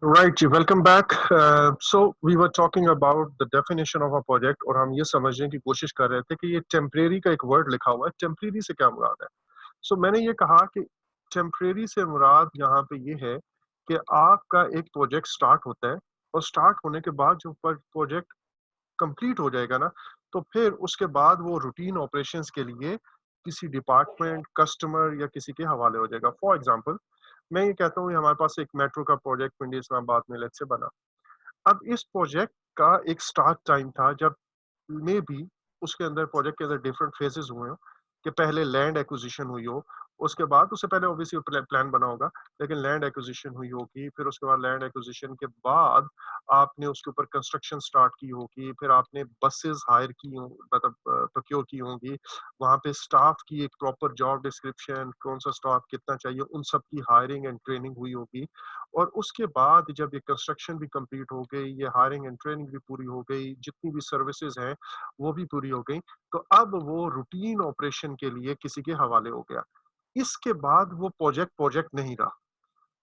Right ji, welcome back. So we were talking about the definition of a project और हम ये समझने की कोशिश कर रहे थे कि ये टेम्परेरी का एक वर्ड लिखा हुआ है। टेम्परेरी से क्या मुराद है? सो मैंने ये कहा कि टेम्परेरी से मुराद यहाँ पे ये है कि आपका एक प्रोजेक्ट स्टार्ट होता है और स्टार्ट होने के बाद जो प्रोजेक्ट कंप्लीट हो जाएगा ना, तो फिर उसके बाद वो रूटीन ऑपरेशंस के लिए किसी डिपार्टमेंट, कस्टमर या किसी के हवाले हो जाएगा। फॉर एग्जांपल, मैं ये कहता हूँ, हमारे पास एक मेट्रो का प्रोजेक्ट पिंडी इस्लामाबाद में लेट्स से बना। अब इस प्रोजेक्ट का एक स्टार्ट टाइम था जब मे बी उसके अंदर, प्रोजेक्ट के अंदर डिफरेंट फेजेस हुए हो कि पहले लैंड एक्विजिशन हुई हो, उसके बाद उससे पहले ऑब्वियसली प्लान बना होगा, लेकिन लैंड एक्विजिशन हुई होगी, फिर उसके बाद लैंड एक्विजिशन के बाद आपने उसके ऊपर कंस्ट्रक्शन स्टार्ट की होगी, फिर आपने बसेस हायर की हो, मतलब प्रोक्योर की होंगी, वहाँ पे स्टाफ की एक प्रॉपर जॉब डिस्क्रिप्शन, कौन सा स्टाफ कितना चाहिए, उन सब की हायरिंग एंड ट्रेनिंग हुई होगी। और उसके बाद जब ये कंस्ट्रक्शन भी कंप्लीट हो गई, ये हायरिंग एंड ट्रेनिंग भी पूरी हो गई, जितनी भी सर्विसेज हैं वो भी पूरी हो गई, तो अब वो रूटीन ऑपरेशन के लिए किसी के हवाले हो गया। इसके बाद वो प्रोजेक्ट प्रोजेक्ट नहीं रहा,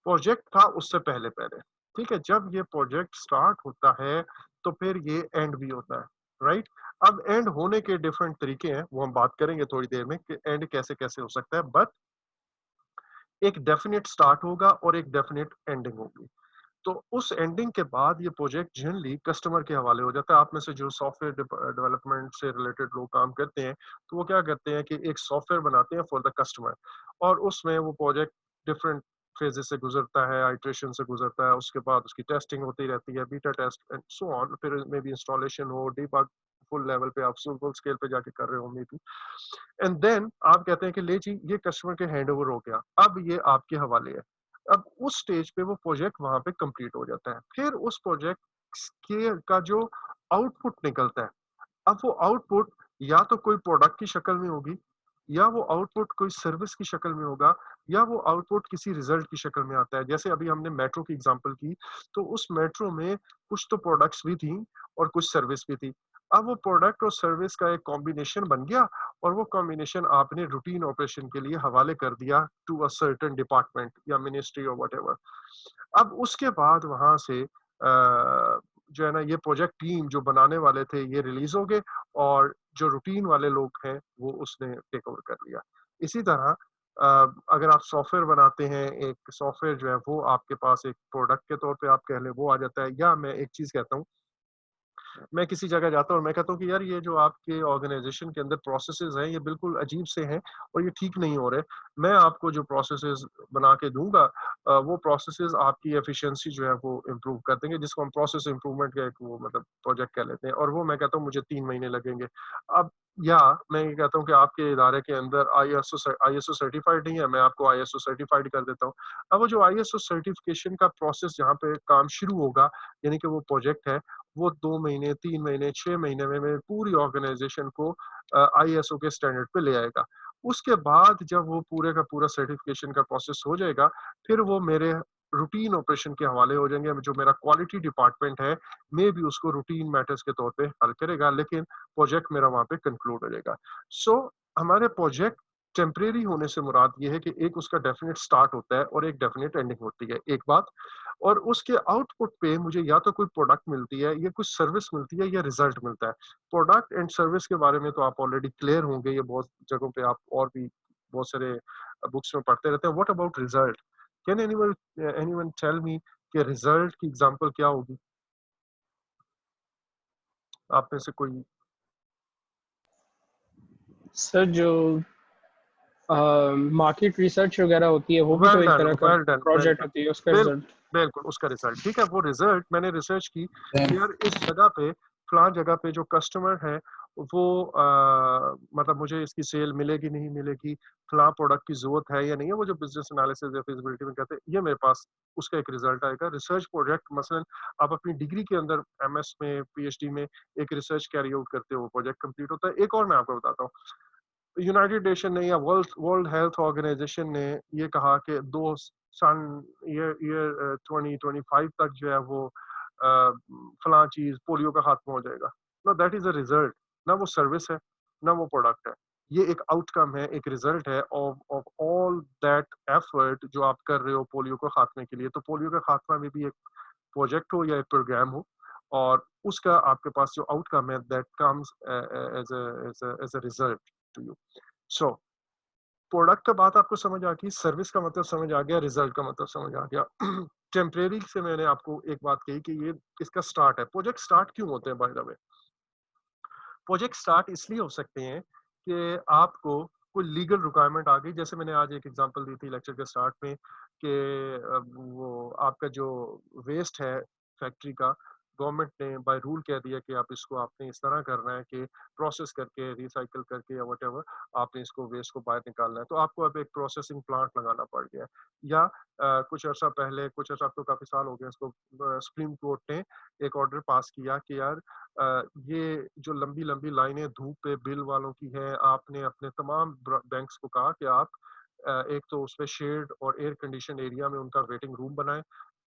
प्रोजेक्ट था उससे पहले पहले। ठीक है, जब ये प्रोजेक्ट स्टार्ट होता है तो फिर ये एंड भी होता है, राइट? अब एंड होने के डिफरेंट तरीके हैं, वो हम बात करेंगे थोड़ी देर में कि एंड कैसे कैसे हो सकता है, बट एक डेफिनेट स्टार्ट होगा और एक डेफिनेट एंडिंग होगी। तो उस एंडिंग के बाद ये प्रोजेक्ट जनरली कस्टमर के हवाले हो जाता है। आप में से जो सॉफ्टवेयर डेवलपमेंट से रिलेटेड लोग काम करते हैं, तो वो क्या करते हैं कि एक सॉफ्टवेयर बनाते हैं फॉर द कस्टमर, और उसमें वो प्रोजेक्ट डिफरेंट फेजेस से गुजरता है, आइट्रेशन से गुजरता है, उसके बाद उसकी टेस्टिंग होती रहती है, beta test and so on, फिर मे बी इंस्टॉलेशन हो, डीबग फुल लेवल पे आप फुल स्केल पे जाके कर रहे हो मे बी, एंड देन आप कहते हैं कि ले जी, ये कस्टमर के हैंड ओवर हो गया, अब ये आपके हवाले है। अब उस स्टेज पे वो प्रोजेक्ट वहां पे कंप्लीट हो जाता है। फिर उस प्रोजेक्ट के का जो आउटपुट निकलता है, अब वो आउटपुट या तो कोई प्रोडक्ट की शक्ल में होगी, या वो आउटपुट कोई सर्विस की शक्ल में होगा, या वो आउटपुट किसी रिजल्ट की शक्ल में आता है। जैसे अभी हमने मेट्रो की एग्जांपल की, तो उस मेट्रो में कुछ तो प्रोडक्ट्स भी थी और कुछ सर्विस भी थी। अब वो प्रोडक्ट और सर्विस का एक कॉम्बिनेशन बन गया, और वो कॉम्बिनेशन आपने रूटीन ऑपरेशन के लिए हवाले कर दिया टू अ सर्टेन डिपार्टमेंट या मिनिस्ट्री और व्हाटएवर। अब उसके बाद वहां से जो है ना, ये प्रोजेक्ट टीम जो बनाने वाले थे ये रिलीज हो गए, और जो रूटीन वाले लोग हैं वो उसने टेक ओवर कर लिया। इसी तरह अगर आप सॉफ्टवेयर बनाते हैं, एक सॉफ्टवेयर जो है वो आपके पास एक प्रोडक्ट के तौर पे आप कह लें वो आ जाता है। या मैं एक चीज कहता हूँ, मैं किसी जगह जाता हूँ और मैं कहता हूँ कि यार, ये जो आपके ऑर्गेनाइजेशन के अंदर प्रोसेसेस हैं ये बिल्कुल अजीब से हैं और ये ठीक नहीं हो रहे। मैं आपको जो प्रोसेसेस बना के दूंगा, वो प्रोसेसेस आपकी एफिशिएंसी जो है वो इम्प्रूव कर देंगे, जिसको हम प्रोसेस इंप्रूवमेंट का एक वो मतलब प्रोजेक्ट कह लेते हैं, और वो मैं कहता हूँ मुझे 3 महीने लगेंगे। अब या मैं ये कहता हूँ कि आपके इदारे के अंदर आईएसओ सर्टिफाइड नहीं है, मैं आपको आईएसओ सर्टिफाइड कर देता हूँ। अब वो जो आईएसओ सर्टिफिकेशन का प्रोसेस जहाँ पे काम शुरू होगा, यानी कि वो प्रोजेक्ट है, वो 2 महीने, 3 महीने, 6 महीने में मेरी पूरी ऑर्गेनाइजेशन को आईएसओ के स्टैंडर्ड पे ले आएगा। उसके बाद जब वो पूरे का पूरा सर्टिफिकेशन का प्रोसेस हो जाएगा, फिर वो मेरे रूटीन ऑपरेशन के हवाले हो जाएंगे। जो मेरा क्वालिटी डिपार्टमेंट है, मे भी उसको रूटीन मैटर्स के तौर पे हल करेगा, लेकिन प्रोजेक्ट मेरा वहां पे कंक्लूड हो जाएगा। सो हमारे प्रोजेक्ट टेम्परेरी होने से मुराद ये है कि एक उसका डेफिनेट स्टार्ट होता है और एक डेफिनेट एंडिंग होती है, एक बात। और उसके आउटपुट पे मुझे या तो कोई प्रोडक्ट मिलती है, या कुछ सर्विस मिलती है, या रिजल्ट मिलता है। प्रोडक्ट एंड सर्विस के बारे में तो आप ऑलरेडी क्लियर होंगे, ये बहुत जगहों पे आप और भी बहुत सारे बुक्स में पढ़ते रहते हैं। What about result? Can anyone anyone tell me कि रिजल्ट की एग्जांपल क्या होगी? आप में से कोई? सर जो मार्केट रिसर्च वगैरह होती है वो भी तो वेल एक डन, तरह का well done, well project done. होती है उसका बिल रिजल्ट। बिल्कुल उसका रिजल्ट, ठीक है। वो रिजल्ट मैंने रिसर्च की कि यार, इस जगह पे, फलां जगह पे जो कस्टमर है वो मतलब मुझे इसकी सेल मिलेगी नहीं मिलेगी, फलां प्रोडक्ट की जरूरत है या नहीं है, वो जो बिजनेस एनालिसिस या फिजिबिलिटी में कहते हैं, ये मेरे पास उसका एक रिजल्ट आएगा। रिसर्च प्रोजेक्ट मसलन आप अपनी डिग्री के अंदर एमएस में, पीएचडी में एक रिसर्च कैरी आउट करते हो, प्रोजेक्ट कंप्लीट होता है। एक और मैं आपको बताता हूँ, यूनाइटेड नेशन ने या वर्ल्ड वर्ल्ड हेल्थ ऑर्गेनाइजेशन ने ये कहा कि दो सन ईयर ईयर 2025 तक जो है वो फलां चीज पोलियो का खात्मा हो जाएगा। No, that is a result, ना वो सर्विस है, ना वो प्रोडक्ट है। ये एक आउटकम है, एक रिजल्ट है of of all that effort जो आप कर रहे हो पोलियो को खात्मे के लिए। तो पोलियो का खात्मा में भी एक प्रोजेक्ट हो या एक प्रोग्राम हो, और उसका आपके पास जो आउटकम है that comes as a result to you. So product का बात आपको समझ आ गई, सर्विस का मतलब समझ आ गया, रिजल्ट का मतलब समझ आ गया। टेम्परेरी से मैंने आपको एक बात कही कि ये इसका स्टार्ट है। प्रोजेक्ट स्टार्ट क्यों होते हैं by the way? Project start इसलिए हो सकते हैं कि आपको कोई लीगल रिक्वायरमेंट आ गई, जैसे मैंने आज एक एग्जांपल दी थी लेक्चर के स्टार्ट में कि वो आपका जो वेस्ट है फैक्ट्री का, गवर्नमेंट ने बाय रूल कह दिया कि आप इसको आपने इस तरह करना है कि प्रोसेस करके रिसाइकल करके या व्हाटएवर आपने इसको वेस्ट को बाहर निकालना है। तो आपको अब एक प्रोसेसिंग प्लांट लगाना पड़ गया। या कुछ अर्सा पहले, कुछ अर्सा तो काफी साल हो गए इसको, सुप्रीम कोर्ट ने एक ऑर्डर पास किया कि यार ये जो लंबी लंबी लाइनें धूप पे बिल वालों की है, आपने अपने तमाम बैंक्स को कहा कि आप एक तो उसमें शेड और एयर कंडीशन एरिया में उनका वेटिंग रूम बनाएं,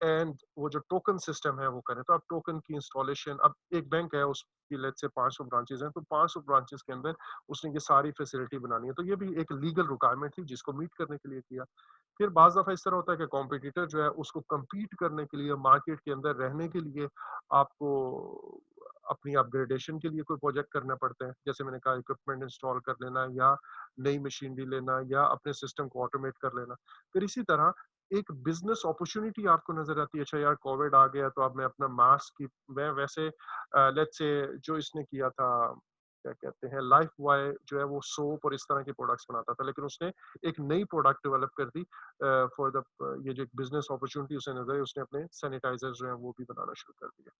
एंड वो जो टोकन सिस्टम है वो करें। तो अब टोकन की इंस्टॉलेशन, अब एक बैंक है उसकी लेट्स से 500 ब्रांचेस हैं, तो 500 ब्रांचेस के अंदर उसने ये सारी फैसिलिटी बनानी है। तो ये भी एक लीगल रिक्वायरमेंट थी जिसको मीट करने के लिए किया। फिर बाज दफा इस तरह होता है कि कॉम्पिटिटर जो है उसको compete करने के लिए, मार्केट के अंदर रहने के लिए आपको अपनी अपग्रेडेशन के लिए कोई प्रोजेक्ट करना पड़ता है। जैसे मैंने कहा, इक्विपमेंट इंस्टॉल कर लेना, या नई मशीनरी लेना, या अपने सिस्टम को ऑटोमेट कर लेना। फिर इसी तरह एक बिजनेस अपॉर्चुनिटी आपको नजर आती है, अच्छा यार कोविड आ गया तो अब मैं अपना मास्क की, मैं वैसे लेट्स से जो इसने किया था, क्या कहते हैं, लाइफ बॉय जो है वो सोप और इस तरह के प्रोडक्ट्स बनाता था, लेकिन उसने एक नई प्रोडक्ट डेवलप कर दी फॉर द, ये जो बिजनेस अपॉर्चुनिटी उसे नजर आई, उसने अपने सैनिटाइजर जो है वो भी बनाना शुरू कर दिया।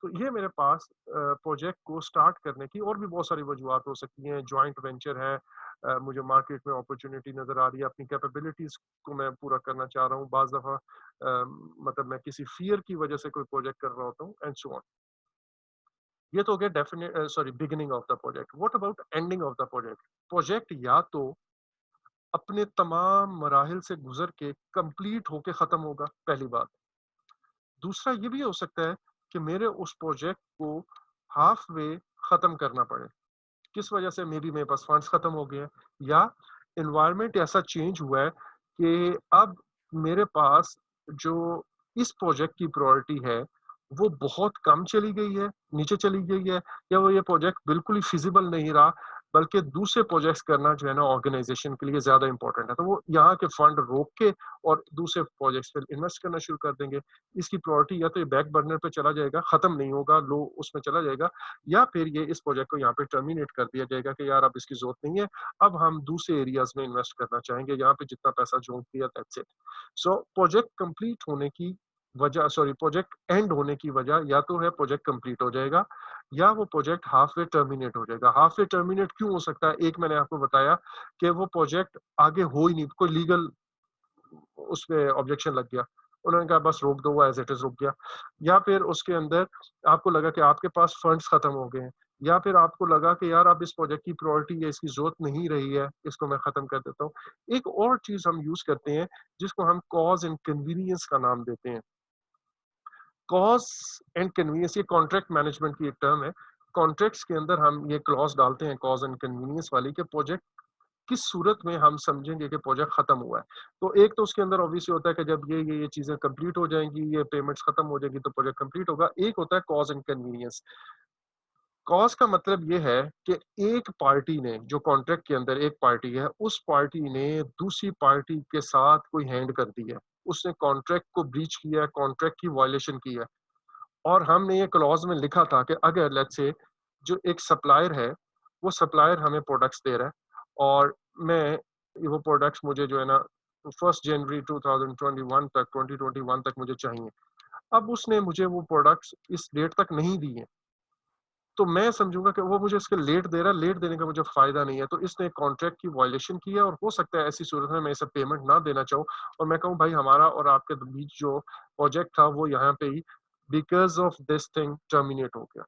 तो ये मेरे पास प्रोजेक्ट को स्टार्ट करने की और भी बहुत सारी वजूहत हो सकती हैं। जॉइंट वेंचर है, मुझे मार्केट में अपॉर्चुनिटी नजर आ रही है, अपनी कैपेबिलिटीज को मैं पूरा करना चाह रहा हूँ। बाज दफा मतलब मैं किसी फियर की वजह से कोई प्रोजेक्ट कर रहा होता हूँ, एंड सो ऑन। ये तो हो गया definite, sorry, beginning of the project. What about ending of the project? Project या तो अपने तमाम मराहिल से गुजर के कंप्लीट होके खत्म होगा, पहली बात। दूसरा ये भी हो सकता है कि मेरे उस प्रोजेक्ट को हाफ वे खत्म करना पड़े। किस वजह से? मे बी मेरे पास फंड्स खत्म हो गए हैं, या एनवायरनमेंट ऐसा चेंज हुआ है कि अब मेरे पास जो इस प्रोजेक्ट की प्रायोरिटी है वो बहुत कम चली गई है, नीचे चली गई है, या वो ये प्रोजेक्ट बिल्कुल ही फिजिबल नहीं रहा, बल्कि दूसरे प्रोजेक्ट्स करना जो है ना ऑर्गेनाइजेशन के लिए ज्यादा इंपॉर्टेंट है। तो वो यहाँ के फंड रोक के और दूसरे प्रोजेक्ट्स पे इन्वेस्ट करना शुरू कर देंगे। इसकी प्रायोरिटी या तो ये बैक बर्नर पे चला जाएगा, खत्म नहीं होगा, लो उसमें चला जाएगा, या फिर ये इस प्रोजेक्ट को यहाँ पे टर्मिनेट कर दिया जाएगा कि यार अब इसकी जरूरत नहीं है, अब हम दूसरे एरियाज में इन्वेस्ट करना चाहेंगे, यहाँ पे जितना पैसा झोंक दिया, that's it. So project complete होने की वजह, सॉरी, प्रोजेक्ट एंड होने की वजह या तो है प्रोजेक्ट कंप्लीट हो जाएगा, या वो प्रोजेक्ट हाफ वे टर्मिनेट हो जाएगा। हाफ वे टर्मिनेट क्यों हो सकता है? एक मैंने आपको बताया कि वो प्रोजेक्ट आगे हो ही नहीं, कोई लीगल उसपे ऑब्जेक्शन लग गया, उन्होंने कहा बस रोक दो, वो एज इट इज रुक गया। या फिर उसके अंदर आपको लगा कि आपके पास फंड्स खत्म हो गए हैं, या फिर आपको लगा कि यार अब इस प्रोजेक्ट की प्रायोरिटी है, इसकी जरूरत नहीं रही है, इसको मैं खत्म कर देता हूँ। एक और चीज हम यूज करते हैं जिसको हम कॉज एंड कन्वीनियंस का नाम देते हैं। कॉज एंड कन्वीनियंस, ये कॉन्ट्रैक्ट मैनेजमेंट की एक टर्म है। कॉन्ट्रैक्ट्स के अंदर हम ये क्लॉज डालते हैं कॉज एंड कन्वीनियंस वाली, कि प्रोजेक्ट किस सूरत में हम समझेंगे कि प्रोजेक्ट खत्म हुआ है। तो एक तो उसके अंदर ऑब्वियसली होता है कि जब ये चीजें कंप्लीट हो जाएंगी, ये पेमेंट्स खत्म हो जाएगी, तो प्रोजेक्ट कंप्लीट होगा। एक होता है कॉज एंड कन्वीनियंस। कॉज का मतलब ये है कि एक पार्टी ने, जो कॉन्ट्रैक्ट के अंदर एक पार्टी है, उस पार्टी ने दूसरी पार्टी के साथ कोई हैंड कर दी है, उसने कॉन्ट्रैक्ट को ब्रीच किया है, कॉन्ट्रैक्ट की वायलेशन की है। और हमने ये क्लॉज में लिखा था कि अगर लेट्स से जो एक सप्लायर है, वो सप्लायर हमें प्रोडक्ट्स दे रहा है, और मैं, वो प्रोडक्ट्स मुझे जो है ना 1 जनवरी 2021 तक, 2021 तक मुझे चाहिए। अब उसने मुझे वो प्रोडक्ट्स इस डेट तक नहीं दी है, तो मैं समझूंगा कि वो मुझे इसके लेट दे रहा है, लेट देने का मुझे फायदा नहीं है, तो इसने कॉन्ट्रैक्ट की वायलेशन की है। और हो सकता है ऐसी सूरत में मैं इसे पेमेंट ना देना चाहूँ, और मैं कहूँ भाई हमारा और आपके बीच जो प्रोजेक्ट था वो यहाँ पे ही because of this thing terminate हो गया।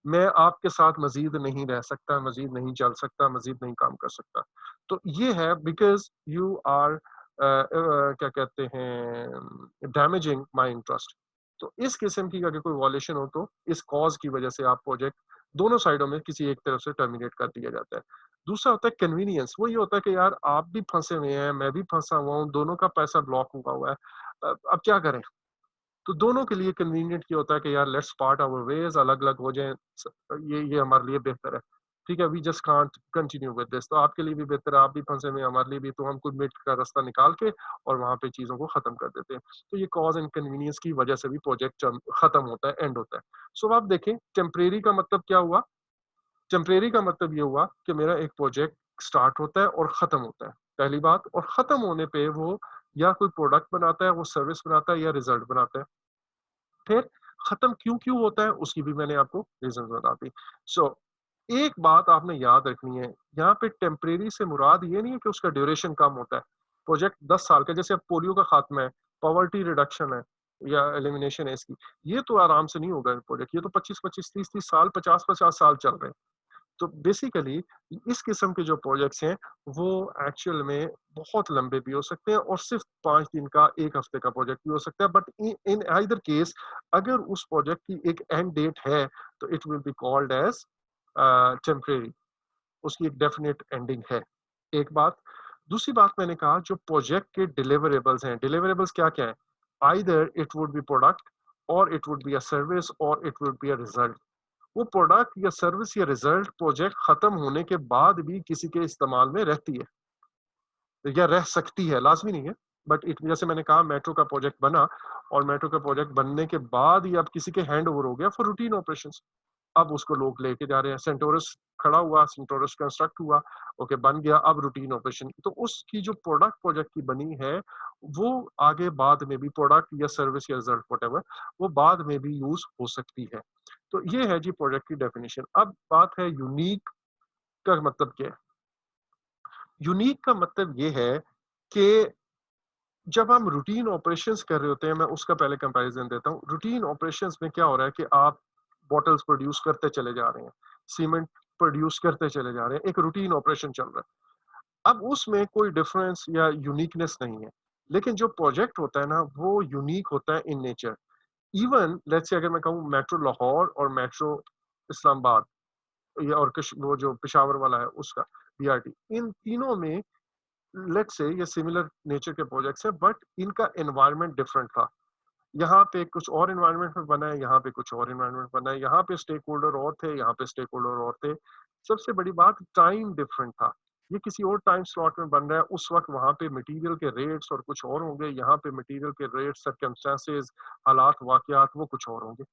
मैं आपके साथ मजीद नहीं रह सकता, मजीद नहीं चल सकता, मजीद नहीं काम कर सकता। तो ये है बिकॉज यू आर क्या कहते हैं, डैमेजिंग माई इंटरेस्ट। तो इस किस्म की अगर कोई वॉलेशन हो तो इस कॉज की वजह से आप प्रोजेक्ट दोनों साइडों में किसी एक तरफ से टर्मिनेट कर दिया जाता है। दूसरा होता है कन्वीनियंस, वो ये होता है कि यार आप भी फंसे हुए हैं, मैं भी फंसा हुआ हूँ, दोनों का पैसा ब्लॉक हुआ हुआ है, अब क्या करें? तो दोनों के लिए कन्वीनिएंट ये होता है कि यार लेट्स पार्ट आवर वेज, अलग अलग हो जाएं, ये हमारे लिए बेहतर है। ठीक है, we just can't continue with this, तो आपके लिए भी बेहतर है, आप भी फंसे हुए हैं, हमारे लिए भी, तो हम कोई मिड का रास्ता निकाल के और वहां पे चीजों को खत्म कर देते हैं। तो ये कॉज एंड कन्वीनियंस की वजह से भी प्रोजेक्ट खत्म होता है, एंड होता है। सो आप देखें टेम्परेरी का मतलब क्या हुआ। टेम्परेरी का मतलब ये हुआ कि मेरा एक प्रोजेक्ट स्टार्ट होता है और खत्म होता है, पहली बात, और खत्म होने पे वो या कोई प्रोडक्ट बनाता है, वो सर्विस बनाता है, या रिजल्ट बनाता है। फिर खत्म क्यों क्यों होता है उसकी भी मैंने आपको रीजन बता दी। सो एक बात आपने याद रखनी है, यहाँ पे टेम्परेरी से मुराद ये नहीं है कि उसका ड्यूरेशन कम होता है। प्रोजेक्ट 10 साल का, जैसे अब पोलियो का खात्मा है, पॉवर्टी रिडक्शन है या एलिमिनेशन है इसकी, ये तो आराम से नहीं होगा प्रोजेक्ट, ये तो 25-25, 30-30 साल, 50-50 साल चल रहे हैं। तो बेसिकली इस किस्म के जो प्रोजेक्ट्स हैं वो एक्चुअल में बहुत लंबे भी हो सकते हैं, और सिर्फ 5 दिन का, 1 हफ्ते का प्रोजेक्ट भी हो सकता है, बट इन आइदर केस अगर उस प्रोजेक्ट की एक एंड डेट है तो it will be called as temporary, उसकी एक डेफिनेट एंडिंग है। एक बात। दूसरी बात, मैंने कहा जो प्रोजेक्ट के डिलीवरेबल्स हैं, डिलीवरेबल्स क्या क्या है, either it would be product, और it would be a service, और it would be a result. वो प्रोडक्ट या सर्विस या रिजल्ट प्रोजेक्ट खत्म होने के बाद भी किसी के इस्तेमाल में रहती है या रह सकती है, लाजमी नहीं है। बट इट, जैसे मैंने कहा मेट्रो का प्रोजेक्ट बना, और मेट्रो का प्रोजेक्ट बनने के बाद ही अब किसी के हैंड ओवर हो गया फॉर रूटीन ऑपरेशंस। अब उसको लोग लेके जा रहे हैं, सेंटोरस खड़ा हुआ, सेंटोरस कंस्ट्रक्ट हुआ, ओके बन गया, अब रूटीन ऑपरेशन, तो उसकी जो प्रोडक्ट प्रोजेक्ट की बनी है वो आगे बाद में भी प्रोडक्ट या सर्विस या रिजल्ट वट, वो बाद में भी यूज हो सकती है। तो ये है जी प्रोजेक्ट की डेफिनेशन। अब बात है यूनिक का मतलब क्या है। यूनिक का मतलब ये है कि जब हम रूटीन ऑपरेशंस कर रहे होते हैं, मैं उसका पहले कंपैरिजन देता हूँ। रूटीन ऑपरेशंस में क्या हो रहा है कि आप बॉटल्स प्रोड्यूस करते चले जा रहे हैं, सीमेंट प्रोड्यूस करते चले जा रहे हैं, एक रूटीन ऑपरेशन चल रहा है। अब उसमें कोई डिफरेंस या यूनिकनेस नहीं है। लेकिन जो प्रोजेक्ट होता है ना, वो यूनिक होता है in nature. Even let's say अगर मैं कहूँ मेट्रो लाहौर और मेट्रो इस्लामाबाद, या और वो जो पेशावर वाला है उसका बीआरटी, इन तीनों में लेट्स से ये सिमिलर नेचर के प्रोजेक्ट्स हैं, बट इनका एनवायरनमेंट डिफरेंट था। यहाँ पे कुछ और एनवायरनमेंट में बना है, यहाँ पे कुछ और एनवायरनमेंट बना है, यहाँ पे स्टेक होल्डर और थे, यहाँ पे स्टेक होल्डर और थे। सबसे बड़ी बात, टाइम डिफरेंट था। ये किसी और टाइम स्लॉट में बन रहा है, उस वक्त वहां पे मटेरियल के रेट्स और कुछ और होंगे, यहाँ पे मटेरियल के रेट्स, सर्कमस्टेंसेस, हालात वाकयात वो कुछ और होंगे।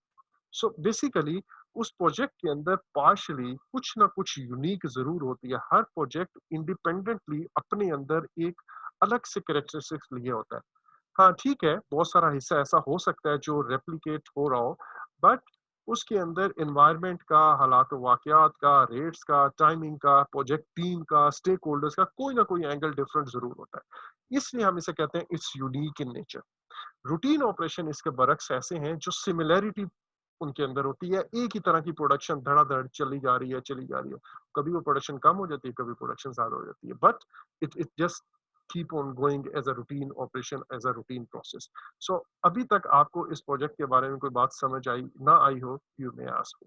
सो बेसिकली उस प्रोजेक्ट के अंदर पार्शली कुछ ना कुछ यूनिक जरूर होती है। हर प्रोजेक्ट इंडिपेंडेंटली अपने अंदर एक अलग से कैरेक्टरिस्टिक्स लिए होता है। हाँ ठीक है, बहुत सारा हिस्सा ऐसा हो सकता है जो रेप्लिकेट हो रहा हो, बट उसके अंदर एनवायरनमेंट का, हालात वाकयात का, रेट्स का, टाइमिंग का, प्रोजेक्ट टीम का, स्टेक होल्डर्स का कोई ना कोई एंगल डिफरेंट जरूर होता है। इसलिए हम इसे कहते हैं it's unique in nature. Routine operation इसके बरक्स ऐसे हैं जो सिमिलैरिटी उनके अंदर होती है, एक ही तरह की प्रोडक्शन धड़ाधड़ चली जा रही है, चली जा रही है। कभी वो प्रोडक्शन कम हो जाती है, कभी प्रोडक्शन ज्यादा हो जाती है, but it just keep on going as a routine operation, as a routine process. So अभी तक आपको इस प्रोजेक्ट के बारे में कोई बात समझ आई ना आई हो, you may ask.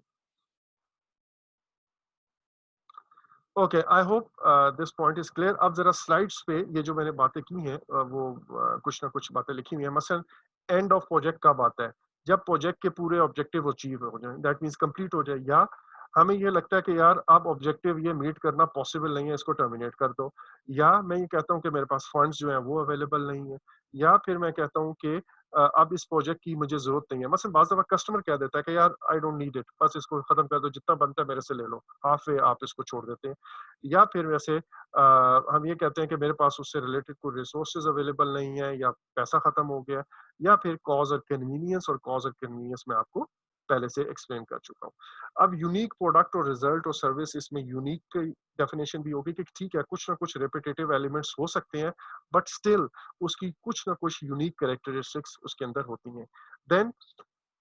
Okay, I hope this point is clear. अब जरा स्लाइड्स पे ये जो मैंने बातें की हैं, वो कुछ ना कुछ बातें लिखी हुई हैं। मसलन एंड ऑफ प्रोजेक्ट कब आता है, जब प्रोजेक्ट के पूरे ऑब्जेक्टिव अचीव हो जाए, दैट मींस कंप्लीट हो जाए, या हमें ये लगता है कि यार अब ऑब्जेक्टिव ये मीट करना पॉसिबल नहीं है, इसको टर्मिनेट कर दो, या मैं ये कहता हूँ कि मेरे पास फंड्स जो हैं वो अवेलेबल नहीं है, या फिर मैं कहता हूँ कि अब इस प्रोजेक्ट की मुझे जरूरत नहीं है। मतलब बाज़ दफा कस्टमर कह देता है कि यार आई डोंट नीड इट, बस इसको खत्म कर दो, जितना बनता है मेरे से ले लो, हाफ वे आप इसको छोड़ देते हैं। या फिर वैसे हम ये कहते हैं कि मेरे पास उससे रिलेटेड कोई रिसोर्सेज अवेलेबल नहीं है, या पैसा खत्म हो गया, या फिर कॉज और कन्वीनियंस, और कॉज और कन्वीनियंस मैं आपको पहले से एक्सप्लेन कर चुका हूँ। अब यूनिक प्रोडक्ट और रिजल्ट और सर्विस, इसमें यूनिक की डेफिनेशन भी होगी कि ठीक है कुछ ना कुछ रिपीटेटिव एलिमेंट्स हो सकते हैं, बट स्टिल उसकी कुछ ना कुछ यूनिक कैरेक्टरिस्टिक्स उसके अंदर होती हैं। देन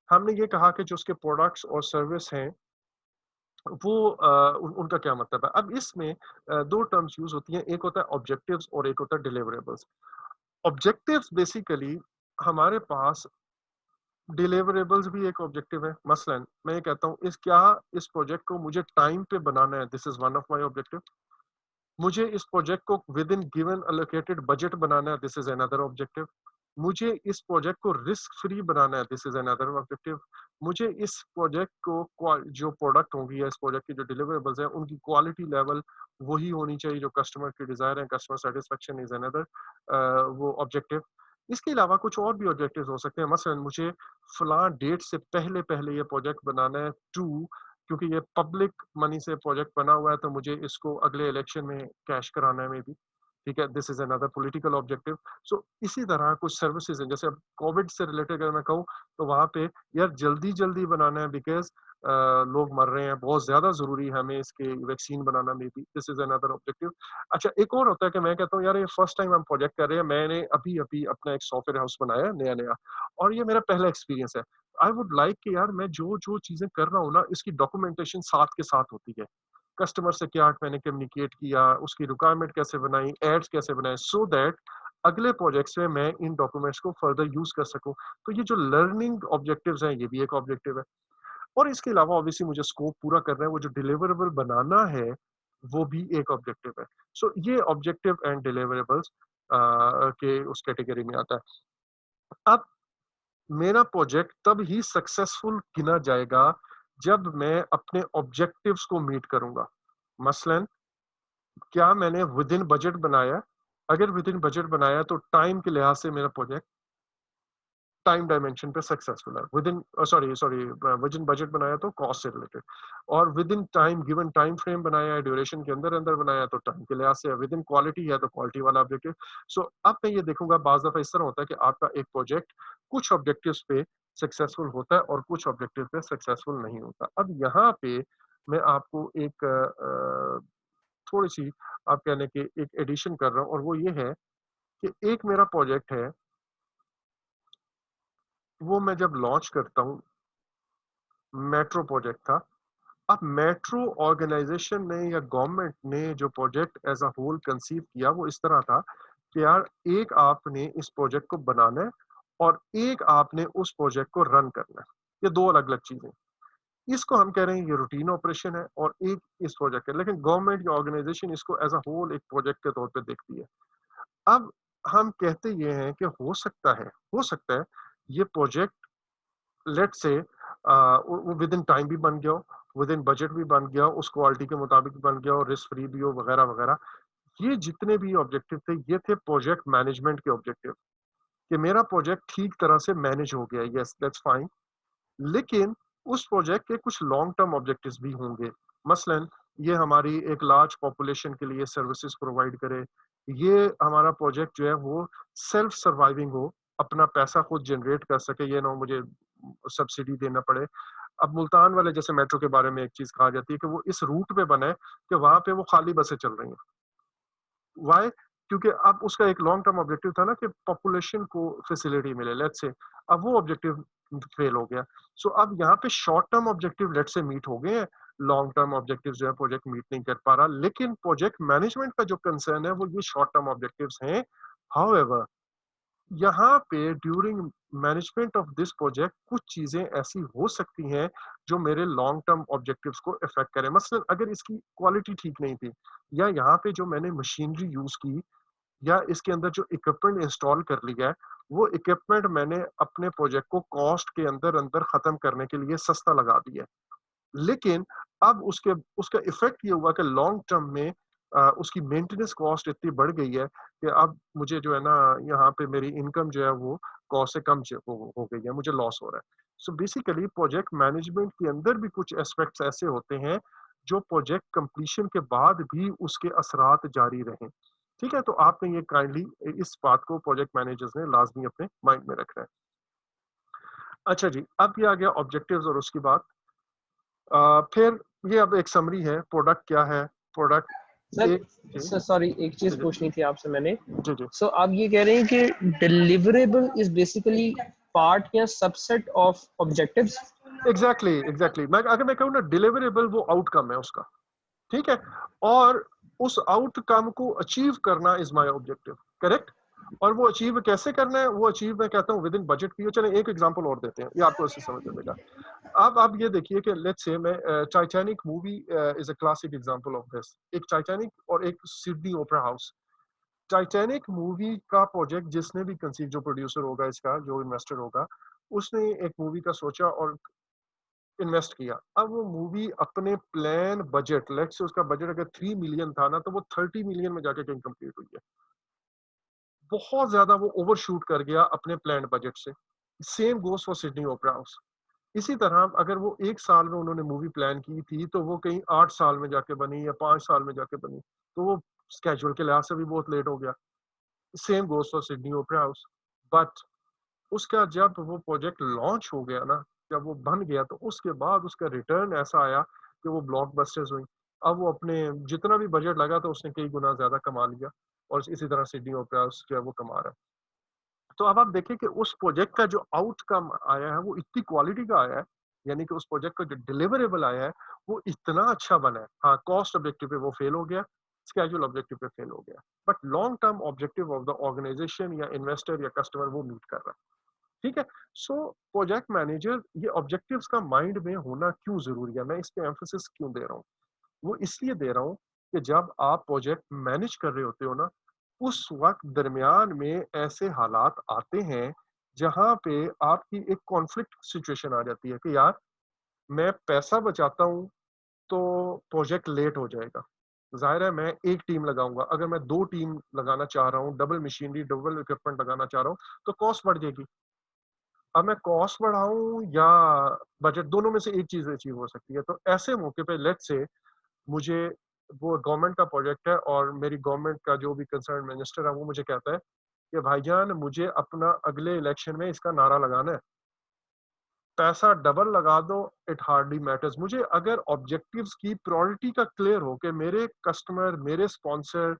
हमने ये कहा कि जो उसके प्रोडक्ट्स और सर्विस हैं वो उनका क्या मतलब है। अब इसमें दो टर्म्स यूज होती हैं, एक होता है ऑब्जेक्टिव्स और एक होता है डिलीवरेबल्स। ऑब्जेक्टिव्स बेसिकली हमारे पास, डिलीवरेबल्स भी एक ऑब्जेक्टिव है। मसलन मैं ये कहता हूँ इस प्रोजेक्ट को मुझे टाइम पे बनाना है, this is one of my objective. मुझे इस प्रोजेक्ट को within given allocated budget बनाना है, दिस इज अनदर ऑब्जेक्टिव। मुझे इस प्रोजेक्ट को रिस्क फ्री बनाना है, दिस इज अनदर ऑब्जेक्टिव। मुझे इस प्रोजेक्ट को जो प्रोडक्ट होंगी या इस प्रोजेक्ट की जो डिलीवरेबल्स हैं उनकी क्वालिटी लेवल वही होनी चाहिए जो कस्टमर की डिजायर है, कस्टमर सेटिस्फेक्शन इज अनदर वो ऑब्जेक्टिव। इसके अलावा कुछ और भी ऑब्जेक्टिव्स हो सकते हैं, मसलन मुझे फलां डेट से पहले पहले ये प्रोजेक्ट बनाना है, टू क्योंकि ये पब्लिक मनी से प्रोजेक्ट बना हुआ है तो मुझे इसको अगले इलेक्शन में कैश कराना है मे बी, ठीक है, this is another political objective. So इसी तरह कुछ सर्विसेज हैं, जैसे अब कोविड से रिलेटेड अगर मैं कहूँ तो वहाँ पे यार जल्दी जल्दी बनाना है बिकॉज लोग मर रहे हैं, बहुत ज्यादा जरूरी है हमें इसके vaccine banana may be, this is another objective. अच्छा, एक और होता है कि मैं कहता हूँ यार ये फर्स्ट टाइम हम प्रोजेक्ट कर रहे हैं, मैंने अभी अभी अपना एक सॉफ्टवेयर हाउस बनाया है नया नया और ये मेरा पहला एक्सपीरियंस है। आई वुड लाइक कि यार मैं जो जो चीजें कर रहा हूँ ना इसकी डॉक्यूमेंटेशन साथ के साथ होती है, कस्टमर से क्या मैंने कम्युनिकेट किया, उसकी रिक्वायरमेंट कैसे बनाई, एड्स कैसे बनाए, सो दैट अगले प्रोजेक्ट्स में मैं इन डॉक्यूमेंट्स को फर्दर यूज कर सकूं। तो ये जो लर्निंग ऑब्जेक्टिव्स हैं ये भी एक ऑब्जेक्टिव है। और इसके अलावा ऑब्वियसली मुझे स्कोप पूरा करना है, वो जो डिलीवरेबल बनाना है वो भी एक ऑब्जेक्टिव है। सो ये ऑब्जेक्टिव एंड डिलीवरेबल्स के उस कैटेगरी में आता है। अब मेरा प्रोजेक्ट तब ही सक्सेसफुल गिना जाएगा जब मैं अपने ऑब्जेक्टिव्स को मीट करूंगा। मसलन क्या मैंने विद इन बजट बनाया, अगर विद इन बजट बनाया तो टाइम के लिहाज से मेरा प्रोजेक्ट टाइम डायमेंशन पे सक्सेसफुल है, with in sorry sorry with in budget बनाया तो कॉस्ट से रिलेटेड, और with in time given time frame बनाया है, ड्यूरेशन के अंदर अंदर बनाया तो टाइम के लिहाज से, विद इन क्वालिटी है तो क्वालिटी वाला ऑब्जेक्टिव। सो अब मैं ये देखूंगा बाज दफा इस तरह होता है कि आपका एक प्रोजेक्ट कुछ ऑब्जेक्टिव्स पे सक्सेसफुल होता है और कुछ ऑब्जेक्टिव पे सक्सेसफुल नहीं होता। अब यहाँ पे मैं आपको एक थोड़ी सी आप कहने के एक एडिशन कर रहा हूँ और वो ये है कि एक मेरा प्रोजेक्ट है, वो मैं जब लॉन्च करता हूँ, मेट्रो प्रोजेक्ट था। अब मेट्रो ऑर्गेनाइजेशन ने या गवर्नमेंट ने जो project as a whole conceive किया वो इस तरह था कि यार एक आपने इस प्रोजेक्ट को बनाना है और एक आपने उस प्रोजेक्ट को रन करना है, ये दो अलग अलग चीजें। इसको हम कह रहे हैं ये रूटीन ऑपरेशन है और एक इस प्रोजेक्ट है, लेकिन गवर्नमेंट या ऑर्गेनाइजेशन इसको एज अ होल एक प्रोजेक्ट के तौर पे देखती है। अब हम कहते ये हैं कि हो सकता है ये प्रोजेक्ट लेट से वो विद इन टाइम भी बन गया हो, विद इन बजट भी बन गया हो, उस क्वालिटी के मुताबिक बन गया हो, रिस्क फ्री भी हो, वगैरह वगैरह। ये जितने भी ऑब्जेक्टिव थे ये थे प्रोजेक्ट मैनेजमेंट के ऑब्जेक्टिव, कि मेरा प्रोजेक्ट ठीक तरह से मैनेज हो गया, यस दैट्स फाइन। लेकिन उस प्रोजेक्ट के कुछ लॉन्ग टर्म ऑब्जेक्टिव्स भी होंगे। मसलन ये हमारी एक लार्ज पॉपुलेशन के लिए सर्विसेज प्रोवाइड करे, ये हमारा प्रोजेक्ट जो है वो सेल्फ सर्वाइविंग हो, अपना पैसा खुद जनरेट कर सके, ये ना मुझे सब्सिडी देना पड़े। अब मुल्तान वाले जैसे मेट्रो के बारे में एक चीज कहा जाती है कि वो इस रूट पे बना है कि वहां पे वो खाली बसें चल रही हैं। वाई? क्योंकि अब उसका एक लॉन्ग टर्म ऑब्जेक्टिव था ना कि पॉपुलेशन को फैसिलिटी मिले, लेट्स से अब वो ऑब्जेक्टिव फेल हो गया। सो अब यहाँ पे short term objective let's say meet हो गए हैं, लॉन्ग टर्म ऑब्जेक्टिव जो है प्रोजेक्ट मीट नहीं कर पा रहा, लेकिन प्रोजेक्ट मैनेजमेंट का जो कंसर्न है वो ये शॉर्ट टर्म ऑब्जेक्टिव्स हैं। हाउएवर यहाँ पे during management of this project कुछ चीजें ऐसी हो सकती हैं जो मेरे लॉन्ग टर्म ऑब्जेक्टिव्स को इफेक्ट करें। मसलन अगर इसकी क्वालिटी ठीक नहीं थी, या यहाँ पे जो मैंने मशीनरी यूज की, या इसके अंदर जो इक्विपमेंट इंस्टॉल कर लिया है वो इक्विपमेंट मैंने अपने प्रोजेक्ट को कॉस्ट के अंदर अंदर खत्म करने के लिए सस्ता लगा दिया है, लेकिन अब उसके उसका इफेक्ट ये हुआ कि लॉन्ग टर्म में उसकी मेंटेनेंस कॉस्ट इतनी बढ़ गई है कि अब मुझे जो है ना यहाँ पे मेरी इनकम जो है वो कॉस्ट से कम हो गई है, मुझे लॉस हो रहा है। सो बेसिकली प्रोजेक्ट मैनेजमेंट के अंदर भी कुछ एस्पेक्ट्स ऐसे होते हैं जो प्रोजेक्ट कंप्लीशन के बाद भी उसके असरात जारी रहें। ठीक है, तो आपने ये काइंडली इस बात को प्रोजेक्ट मैनेजर्स ने लाजमी अपने माइंड में रखना है। अच्छा जी, अब ये आ गया ऑब्जेक्टिव्स और उसकी बात। फिर ये अब एक समरी है, प्रोडक्ट क्या है, प्रोडक्ट सर एक जी सर सॉरी, एक जी चीज जी पूछनी थी आपसे मैंने। जी जी सो आप ये कह रहे हैं कि डिलीवरेबल इज बेसिकली पार्ट या सबसेट ऑफ ऑब्जेक्टिव्स। एग्जैक्टली मैं अगर मैं कहूँ ना डिलीवरेबल वो आउटकम है उसका, ठीक है, और उस आउटकम को अचीव करना इज माय ऑब्जेक्टिव, करेक्ट। और वो अचीव कैसे करना है, वो अचीव मैं कहता हूँ विद इन बजट भी हो। चले एक एग्जांपल और देते हैं, ये आपको इससे समझ आ जाएगा। आप ये देखिए कि लेट्स से मैं Titanic movie is a classic example of this. एक टाइटैनिक और एक Sydney opera house. Titanic movie का प्रोजेक्ट जिसने भी कंसीव, जो प्रोड्यूसर होगा इसका, जो इन्वेस्टर होगा, उसने एक मूवी का सोचा और इन्वेस्ट किया। अब वो मूवी अपने प्लान बजट, लेट्स से उसका बजट अगर 3 मिलियन था ना, तो वो 30 मिलियन में जाके कहीं कंप्लीट हुई है। बहुत ज्यादा वो ओवरशूट कर गया अपने प्लान बजट से। Same goes for Sydney opera house. इसी तरह अगर वो 1 साल में उन्होंने मूवी प्लान की थी, तो वो कहीं 8 साल में जाके बनी या 5 साल में जाके बनी। तो वो स्केड्यूल के लिहाज से भी बहुत लेट हो गया। Same goes for Sydney opera house. But उसका जब वो प्रोजेक्ट लॉन्च हो गया ना, जब वो बन गया, तो उसके बाद उसका रिटर्न ऐसा आया कि वो ब्लॉकबस्टर्स हुई। अब वो अपने जितना भी बजट लगा था उसने कई गुना ज्यादा कमा लिया, और इसी तरह सिडनी ओपेरा हाउस जो है वो कमा रहा है। तो अब आप देखें कि उस प्रोजेक्ट का जो आउटकम आया है वो इतनी क्वालिटी का आया है, यानी कि उस प्रोजेक्ट का जो डिलीवरेबल आया है वो इतना अच्छा बना है। हाँ, कॉस्ट ऑब्जेक्टिव पे वो फेल हो गया, स्केड्यूल ऑब्जेक्टिव पे फेल हो गया, but long term objective of the organisation या इन्वेस्टर या कस्टमर वो मीट कर रहा है। ठीक है। सो प्रोजेक्ट मैनेजर, ये ऑब्जेक्टिव्स का माइंड में होना क्यों जरूरी है, मैं इस पे एम्फोसिस क्यों दे रहा हूँ? वो इसलिए दे रहा हूँ कि जब आप प्रोजेक्ट मैनेज कर रहे होते हो ना, उस वक्त दरमियान में ऐसे हालात आते हैं जहां पे आपकी एक कॉन्फ्लिक्ट सिचुएशन आ जाती है कि यार, मैं पैसा बचाता हूँ तो प्रोजेक्ट लेट हो जाएगा। जाहिर है मैं एक टीम लगाऊंगा, अगर मैं 2 टीम लगाना चाह रहा हूँ, डबल मशीनरी डबल इक्विपमेंट लगाना चाह रहा हूँ, तो कॉस्ट बढ़ जाएगी। अब मैं कॉस्ट बढ़ाऊं या बजट, दोनों में से एक चीज अचीव हो सकती है। तो ऐसे मौके पे लेट्स से मुझे, वो गवर्नमेंट का प्रोजेक्ट है और मेरी गवर्नमेंट का जो भी कंसर्न मिनिस्टर है वो मुझे कहता है कि भाईजान, मुझे अपना अगले इलेक्शन में इसका नारा लगाना है, पैसा डबल लगा दो, इट हार्डली मैटर्स। मुझे अगर ऑब्जेक्टिव्स की प्रायोरिटी का क्लियर हो कि मेरे कस्टमर, मेरे स्पॉन्सर,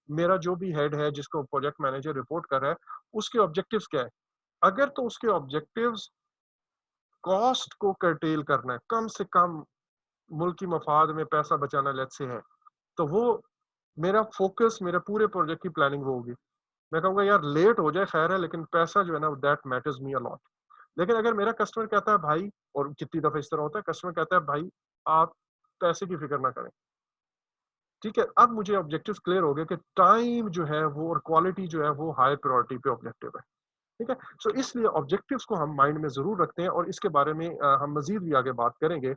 मेरा जो भी हेड है जिसको प्रोजेक्ट मैनेजर रिपोर्ट कर रहा है, उसके ऑब्जेक्टिव्स क्या है। अगर तो उसके ऑब्जेक्टिव्स कॉस्ट को कर्टेल करना है, कम से कम मुल्क की मफाद में पैसा बचाना लेट्स से है, तो वो मेरा फोकस, मेरे पूरे प्रोजेक्ट की प्लानिंग वो होगी। मैं कहूँगा यार लेट हो जाए खैर है, लेकिन पैसा जो है ना, that matters me a lot. लेकिन अगर मेरा कस्टमर कहता है भाई, और कितनी दफा इस तरह होता है, कस्टमर कहता है भाई आप पैसे की फिक्र ना करें, ठीक है, अब मुझे ऑब्जेक्टिव्स क्लियर हो गए कि टाइम जो है वो और क्वालिटी जो है वो हाई प्रायोरिटी पे ऑब्जेक्टिव है। ठीक है। सो इसलिए ऑब्जेक्टिव्स को हम माइंड में जरूर रखते हैं, और इसके बारे में हम मजीद भी आगे बात करेंगे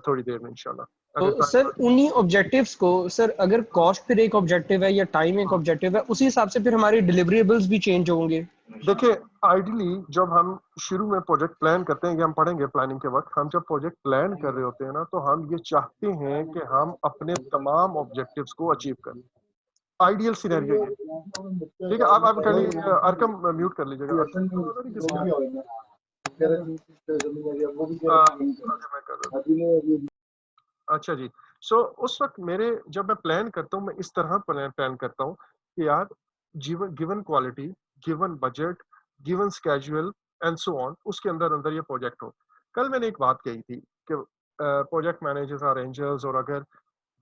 थोड़ी देर में इंशाल्लाह, अगर तो सर टाइम। उन्हीं ऑब्जेक्टिव्स को, सर अगर कॉस्ट फिर एक ऑब्जेक्टिव है या टाइम एक ऑब्जेक्टिव है, उसी हिसाब से फिर हमारे डिलीवरेबल्स भी चेंज होंगे। देखिए, आइडियली जब हम शुरू में प्रोजेक्ट प्लान करते हैं, ये हम पढ़ेंगे प्लानिंग के वक्त, हम जब प्रोजेक्ट प्लान कर रहे होते हैं ना, तो हम ये चाहते हैं कि हम अपने तमाम ऑब्जेक्टिव्स को अचीव करें। आइडियल सिनेरियो ये। ठीक है। आप खाली अरकम म्यूट कर लीजिएगा, अरकम तो पता नहीं किसका है। आगे मैं कर रहा था। अच्छा जी। सो उस वक्त मेरे, जब मैं प्लान करता हूँ, मैं इस तरह प्लान प्लान करता हूँ कि यार, जीवन, given quality, given budget, given schedule and so on, उसके अंदर अंदर ये प्रोजेक्ट हो। कल मैंने एक बात कही थी कि प्रोजेक्ट मैनेजर्स और रेंजर्स, और अगर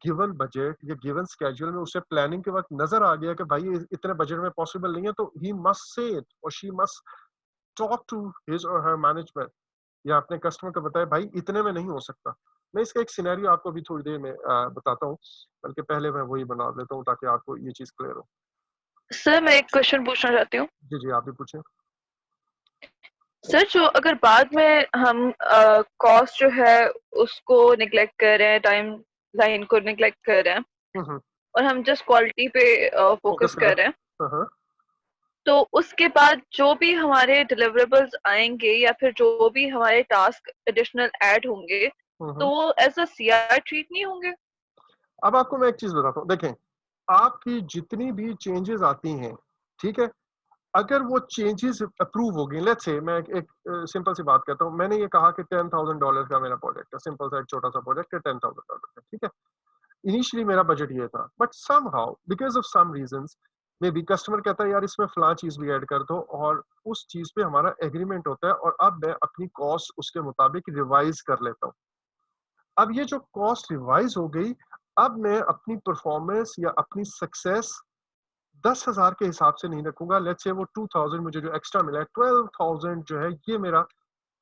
गिवन बजट या गिवन स्केड्यूल में उसे प्लानिंग के वक्त नजर आ गया कि भाई ये इतने बजट में पॉसिबल नहीं है, तो ही मस्ट से इट और she must talk to his और हर मैनेजमेंट, या अपने कस्टमर को बताए भाई इतने में नहीं हो सकता। मैं इसका एक सिनेरियो आपको भी थोड़ी देर में बताता हूँ, बल्कि पहले मैं वही बना देता हूँ ताकि आपको ये चीज क्लियर हो। सर मैं एक क्वेश्चन पूछना चाहती हूँ। जी जी, आप भी पूछें। सर जो अगर बाद में हम कॉस्ट जो है उसको निगलेक्ट कर रहे हैं, टाइम लाइन को निगलेक्ट कर रहे हैं, हम्म। और हम जस्ट क्वालिटी पे फोकस फोकस करें। कर रहे हैं, हाँ। तो उसके बाद जो भी हमारे डिलीवरेबल्स आएंगे या फिर जो भी हमारे टास्क एडिशनल ऐड होंगे, तो हम्म। वो एज अ सीआर ट्रीट नहीं होंगे? अब आपको मैं एक चीज बताता हूँ, देखें, आपकी जितनी भी चेंजेस आती हैं, ठीक है, अगर वो चेंजेस अप्रूव हो गई, लेट्स से मैं एक सिंपल सी बात कहता हूँ, मैंने ये कहा कि $10,000 का मेरा प्रोजेक्ट है, सिंपल सा एक छोटा सा प्रोजेक्ट है, $10,000 है, ठीक है। इनिशियली मेरा बजट ये था, but somehow because of some reasons, maybe customer कहता है यार इसमें फलां चीज भी ऐड कर दो, और उस चीज पे हमारा एग्रीमेंट होता है, और अब मैं अपनी कॉस्ट उसके मुताबिक रिवाइज कर लेता हूँ। अब ये जो कॉस्ट रिवाइज हो गई, अब मैं अपनी परफॉर्मेंस या अपनी सक्सेस 10,000 के हिसाब से नहीं रखूंगा। लेट्स से वो 2,000 मुझे जो एक्स्ट्रा मिला है, 12,000 जो है ये मेरा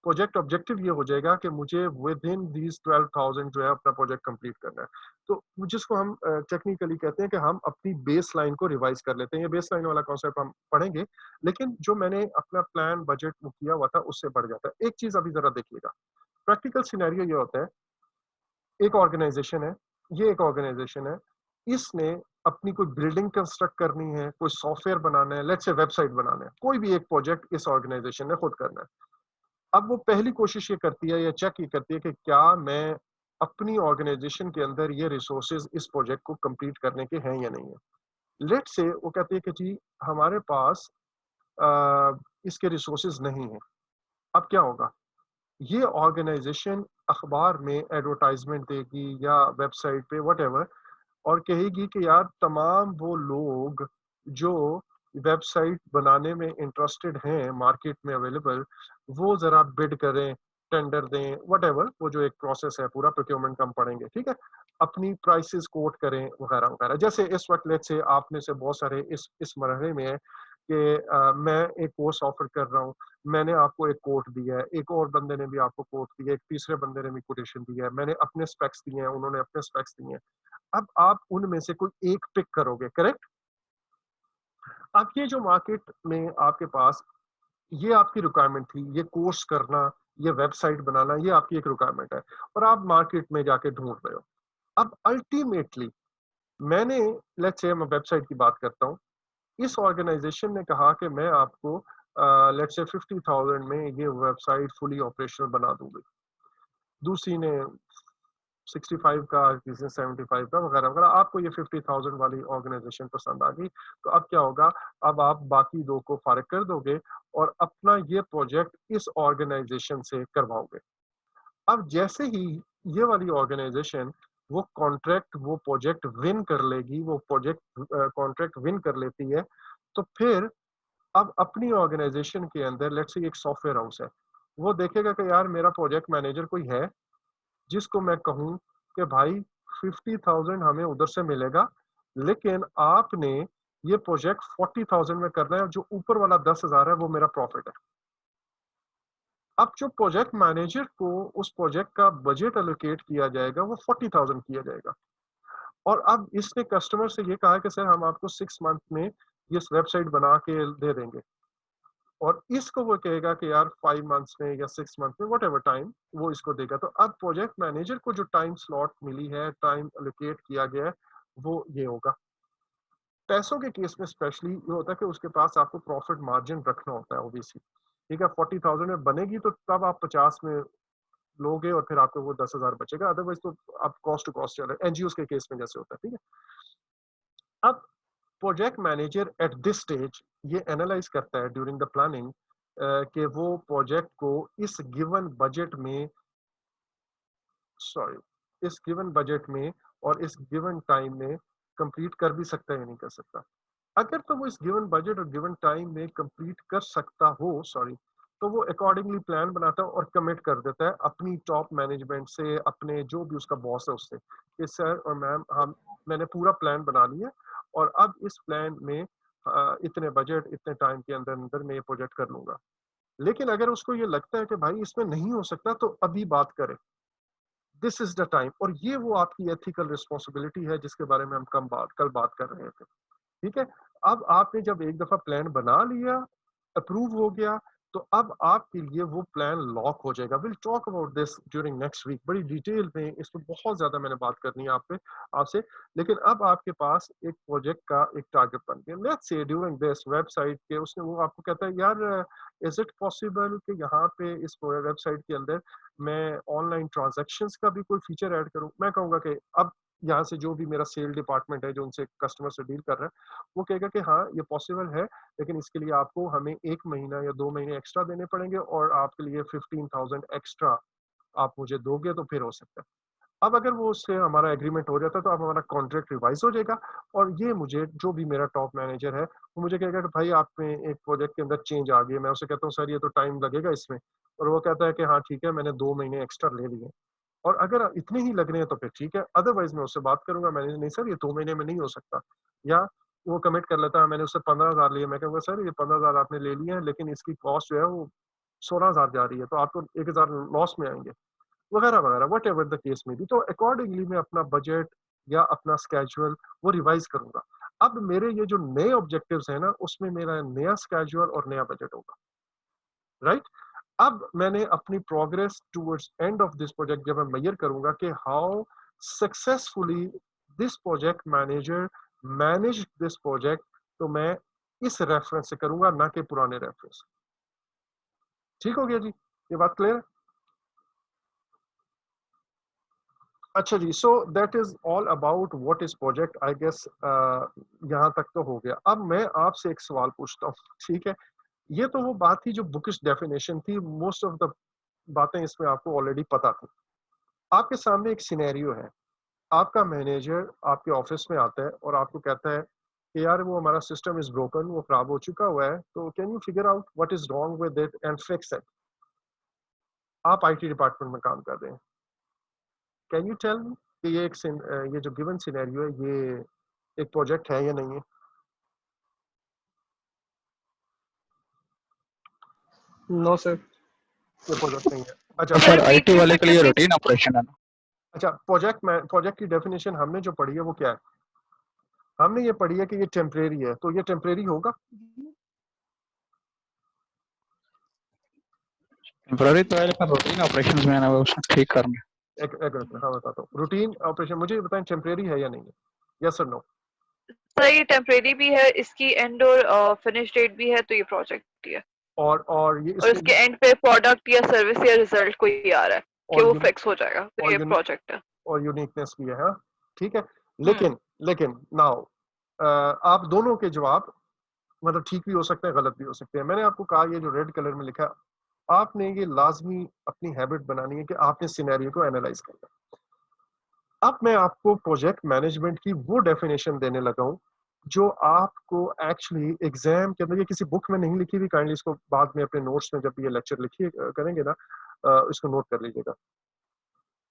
प्रोजेक्ट ऑब्जेक्टिव ये हो जाएगा कि मुझे विद इन दीज 12,000 जो है अपना प्रोजेक्ट कंप्लीट करना है। तो जिसको हम टेक्निकली कहते हैं कि हम अपनी बेस लाइन को रिवाइज कर लेते हैं। ये बेस लाइन वाला कॉन्सेप्ट हम पढ़ेंगे, लेकिन जो मैंने अपना प्लान बजट वो किया हुआ था उससे बढ़ जाता है। एक चीज अभी जरा देखिएगा, प्रैक्टिकल सिनेरियो ये होता है, एक ऑर्गेनाइजेशन है, ये एक ऑर्गेनाइजेशन है, इसने अपनी कोई बिल्डिंग कंस्ट्रक्ट करनी है, कोई सॉफ्टवेयर बनाना है, लेट्स से वेबसाइट बनाना है, कोई भी एक प्रोजेक्ट इस ऑर्गेनाइजेशन ने खुद करना है। अब वो पहली कोशिश ये करती है या चेक ये करती है कि क्या मैं अपनी ऑर्गेनाइजेशन के अंदर ये रिसोर्सेज इस प्रोजेक्ट को कंप्लीट करने के हैं या नहीं है। लेट्स से वो कहती है कि जी हमारे पास इसके रिसोर्सेज नहीं है। अब क्या होगा, ये ऑर्गेनाइजेशन अखबार में एडवर्टाइजमेंट देगी या वेबसाइट पे वट और कहेगी कि यार तमाम वो लोग जो वेबसाइट बनाने में इंटरेस्टेड हैं मार्केट में अवेलेबल, वो जरा बिड करें, टेंडर दें, वट वो जो एक प्रोसेस है पूरा प्रोक्योरमेंट का हम पढ़ेंगे, ठीक है, अपनी प्राइसेस कोट करें वगैरह वगैरह। जैसे इस वक्त लेट्स से आप में से बहुत सारे इस मरहले में है कि मैं एक कोर्स ऑफर कर रहा हूँ, मैंने आपको एक कोट दिया है, एक और बंदे ने भी आपको कोट दिया है, एक तीसरे बंदे ने भी कोटेशन दिया है, मैंने अपने स्पेक्स दिए हैं, उन्होंने अपने स्पेक्स दिए हैं। अब आप उनमें से कोई एक पिक करोगे, करेक्ट। अब ये जो मार्केट में आपके पास ये आपकी रिक्वायरमेंट थी, ये कोर्स करना, ये वेबसाइट बनाना, ये आपकी एक रिक्वायरमेंट है और आप मार्केट में जाके ढूंढ रहे हो। अब अल्टीमेटली मैंने, लेट्स से मैं वेबसाइट की बात करता हूँ, इस ऑर्गेनाइजेशन ने कहा कि मैं आपको लेट्स से 50,000 में ये वेबसाइट फुली ऑपरेशनल बना दूंगी। दूसरी ने 65 का, किसी ने 75 का वगैरह वगैरह। आपको ये 50,000 वाली ऑर्गेनाइजेशन पसंद आ गई, तो अब क्या होगा, अब आप बाकी दो को फारिग कर दोगे और अपना ये प्रोजेक्ट इस ऑर्गेनाइजेशन से करवाओगे। अब जैसे ही ये वाली ऑर्गेनाइजेशन वो प्रोजेक्ट विन कर लेगी, वो प्रोजेक्ट कॉन्ट्रैक्ट विन कर लेती है, तो फिर अब अपनी ऑर्गेनाइजेशन के अंदर लेट्स से एक सॉफ्टवेयर हाउस है, वो देखेगा कि यार मेरा प्रोजेक्ट मैनेजर कोई है जिसको मैं कहूँ कि भाई 50,000 हमें उधर से मिलेगा, लेकिन आपने ये प्रोजेक्ट 40,000 में करना है, जो ऊपर वाला 10,000 है वो मेरा प्रॉफिट है। अब जो प्रोजेक्ट मैनेजर को उस प्रोजेक्ट का बजट एलोकेट किया जाएगा वो 40,000 किया जाएगा। और अब इसने कस्टमर से ये कहा कि सर हम आपको 6 मंथ में ये वेबसाइट बना के दे देंगे, और इसको वो कहेगा कि यार 5 मंथ्स में या 6 मंथ में वट टाइम वो इसको देगा। तो अब प्रोजेक्ट मैनेजर को जो टाइम स्लॉट मिली है, टाइम एलोकेट किया गया है, वो ये होगा। पैसों के केस में स्पेशली ये होता है कि उसके पास आपको प्रॉफिट मार्जिन रखना होता है ओबीसी, ठीक है। 40,000 में बनेगी तो तब आप 50 में लोगे और फिर आपको वो 10,000 बचेगा, अदरवाइज तो आप कॉस्ट टू कॉस्ट चल रहे हैं, एनजीओ के केस में जैसे होता है, ठीक है। अब project manager at this stage ये एनालाइज करता है ड्यूरिंग द प्लानिंग कि वो प्रोजेक्ट को इस गिवन बजट में, सॉरी, इस गिवन बजट में और इस गिवन टाइम में कंप्लीट कर भी सकता है या नहीं कर सकता। अगर तो वो इस गिवन बजट और गिवन टाइम में कंप्लीट कर सकता हो, सॉरी, तो वो अकॉर्डिंगली प्लान बनाता है और कमिट कर देता है अपनी टॉप मैनेजमेंट से, अपने जो भी उसका बॉस है उससे, कि सर और मैम हम, मैंने पूरा प्लान बना लिया और अब इस प्लान में इतने बजट इतने टाइम के अंदर अंदर मैं ये प्रोजेक्ट कर लूंगा। लेकिन अगर उसको ये लगता है कि भाई इसमें नहीं हो सकता, तो अभी बात करें, दिस इज द टाइम। और ये वो आपकी एथिकल रिस्पॉन्सिबिलिटी है जिसके बारे में हम कल बात कर रहे थे, ठीक है। अब आपने जब एक दफा प्लान बना लिया, अप्रूव हो गया, तो अब आपके लिए वो प्लान लॉक हो जाएगा। Will talk about this during next week, बड़ी डिटेल में इसमें बहुत ज्यादा मैंने बात करनी है आपसे। लेकिन अब आपके पास एक प्रोजेक्ट का एक टारगेट बन गया, let's say during this website के उसने वो आपको कहता है यार इज इट पॉसिबल कि यहाँ पे इस वेबसाइट के अंदर मैं ऑनलाइन ट्रांजेक्शन्स का भी कोई फीचर ऐड करूँ। मैं कहूँगा कि अब यहाँ से जो भी मेरा सेल डिपार्टमेंट है जो उनसे कस्टमर से डील कर रहा है, वो कहेगा कि हाँ ये पॉसिबल है, लेकिन इसके लिए आपको हमें 1 महीना या 2 महीने एक्स्ट्रा देने पड़ेंगे और आपके लिए 15,000 एक्स्ट्रा आप मुझे दोगे तो फिर हो सकता है। अब अगर वो उससे हमारा एग्रीमेंट हो जाता है तो अब हमारा कॉन्ट्रैक्ट रिवाइज हो जाएगा और ये मुझे जो भी मेरा टॉप मैनेजर है वो मुझे कहेगा कि भाई आप में एक प्रोजेक्ट के अंदर चेंज आ गई। मैं उसे कहता हूँ सर ये तो टाइम लगेगा इसमें, और वो कहता है कि हाँ ठीक है मैंने 2 महीने एक्स्ट्रा ले लिए, और अगर इतने ही लगने हैं तो फिर ठीक है, अदरवाइज मैं उससे बात करूंगा मैनेजर, नहीं सर ये 2 महीने में नहीं हो सकता। या वो कमिट कर लेता है, मैंने उससे 15,000 लिए, मैं कहूँगा सर ये 15,000 आपने ले लिए हैं लेकिन इसकी कॉस्ट जो है वो 16,000 जा रही है तो आप तो 1,000 लॉस में आएंगे, वगैरह वगैरह, वट एवर द केस में भी। तो अकॉर्डिंगली मैं अपना बजट या अपना स्केड्यूल वो रिवाइज करूंगा। अब मेरे ये जो नए ऑब्जेक्टिव्स हैं ना, उसमें मेरा नया स्केड्यूल और नया बजट होगा, राइट। अब मैंने अपनी progress towards end of this project जब मैं मेजर करूंगा कि how successfully this project manager manage this project, तो मैं इस रेफरेंस से करूंगा, ना कि पुराने रेफरेंस। ठीक हो गया जी, ये बात क्लियर है? अच्छा जी, so that is all about what is project, I guess यहाँ तक तो हो गया। अब मैं आपसे एक सवाल पूछता हूँ, ठीक है? ये तो वो बात थी जो बुकिश डेफिनेशन थी, मोस्ट ऑफ द बातें इसमें आपको ऑलरेडी पता थी। आपके सामने एक सिनेरियो है, आपका मैनेजर आपके ऑफिस में आता है और आपको कहता है कि यार वो हमारा सिस्टम इज ब्रोकन, वो खराब हो चुका हुआ है, तो can you figure out what is wrong with it and fix it. आप आईटी डिपार्टमेंट में काम कर रहे हैं, कैन यू टेल मी कि ये जो गिवन सिनेरियो है ये एक प्रोजेक्ट है या नहीं है? No sir. ये प्रोजेक्ट नहीं है। अच्छा तो सर सर रिपीट आईटी कर वाले के सकते लिए हैं रूटीन ऑपरेशन है ना। अच्छा, प्रोजेक्ट की डेफिनेशन हमने जो पढ़ी है वो क्या है? हमने ये पढ़ी है कि ये टेम्परेरी है, तो ये टेम्परेरी होगा? टेम्पररी तो है लेकिन रूटीन ऑपरेशंस में है ना, वो उसमें ठीक करना एक मिनट, हाँ बताता हूँ। रूटीन ऑपरेशन, मुझे ये बताएं टेम्परेरी है या नहीं है? यस और नो? सर ये टेम्परेरी भी है, इसकी एंड और फिनिश डेट भी है, तो ये प्रोजेक्ट ही है। और ये और इसके इसमें एंड पे प्रोडक्ट या सर्विस या रिजल्ट कोई आ रहा है कि और वो यूनि, फिक्स हो जाएगा, तो और ये यूनि, प्रोजेक्ट है। और यूनिकनेस भी है, हाँ ठीक है। हम्म लेकिन नाउ आप दोनों के जवाब मतलब ठीक भी हो सकते हैं, गलत भी हो सकते हैं। मैंने आपको कहा ये जो रेड कलर में लिखा है, आपने ये लाजमी अपनी हैबिट बनानी है कि आपने सिनेरियो को एनालाइज करना है। अब मैं आपको प्रोजेक्ट मैनेजमेंट की वो डेफिनेशन देने लगा हूं जो आपको एक्चुअली एग्जाम के अंदर, ये किसी बुक में नहीं लिखी हुई, काइंडली इसको बाद में अपने नोट्स में जब ये लेक्चर लिखिए करेंगे ना, इसको नोट कर लीजिएगा।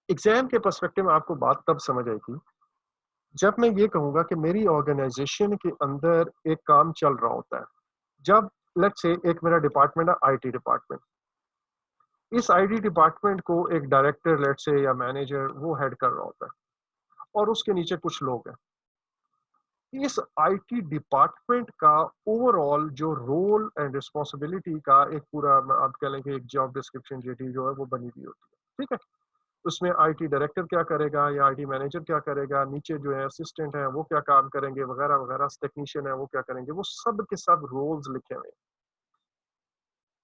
एग्जाम के पर्सपेक्टिव में आपको बात तब समझ आएगी जब मैं ये कहूंगा कि मेरी ऑर्गेनाइजेशन के अंदर एक काम चल रहा होता है। जब लेट्स से एक मेरा डिपार्टमेंट है आईटी डिपार्टमेंट, इस आईटी डिपार्टमेंट को एक डायरेक्टर लेट्स से या मैनेजर वो हेड कर रहा होता है और उसके नीचे कुछ लोग हैं। इस आईटी डिपार्टमेंट का ओवरऑल जो रोल एंड रिस्पॉन्सिबिलिटी का एक पूरा आप कह लें कि एक जॉब डिस्क्रिप्शन जेटी जो है वो बनी हुई होती है, ठीक है? उसमें आईटी डायरेक्टर क्या करेगा या आईटी मैनेजर क्या करेगा, नीचे जो है असिस्टेंट है वो क्या काम करेंगे, वगैरह वगैरह, टेक्नीशियन है वो क्या करेंगे, वो सब के सब रोल्स लिखे हुए हैं।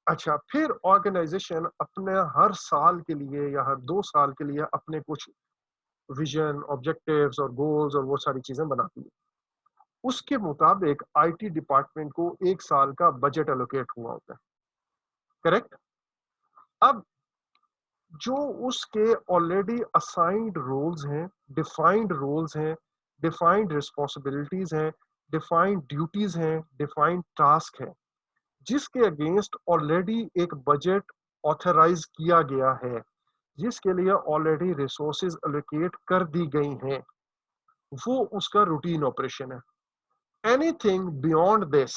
अच्छा, फिर ऑर्गेनाइजेशन अपने हर साल के लिए या हर 2 साल के लिए अपने कुछ विजन, ऑब्जेक्टिव्स और गोल्स और वो सारी चीजें बनाती है। उसके मुताबिक आईटी डिपार्टमेंट को 1 साल का बजट एलोकेट हुआ होता है, करेक्ट? अब जो उसके ऑलरेडी असाइंड रोल्स हैं, डिफाइंड रोल्स हैं, डिफाइंड रिस्पॉन्सिबिलिटीज हैं, डिफाइंड ड्यूटीज हैं, डिफाइंड टास्क हैं, जिसके अगेंस्ट ऑलरेडी एक बजट ऑथराइज किया गया है, जिसके लिए ऑलरेडी रिसोर्सेज एलोकेट कर दी गई हैं, वो उसका रूटीन ऑपरेशन है। एनीथिंग बियॉन्ड दिस,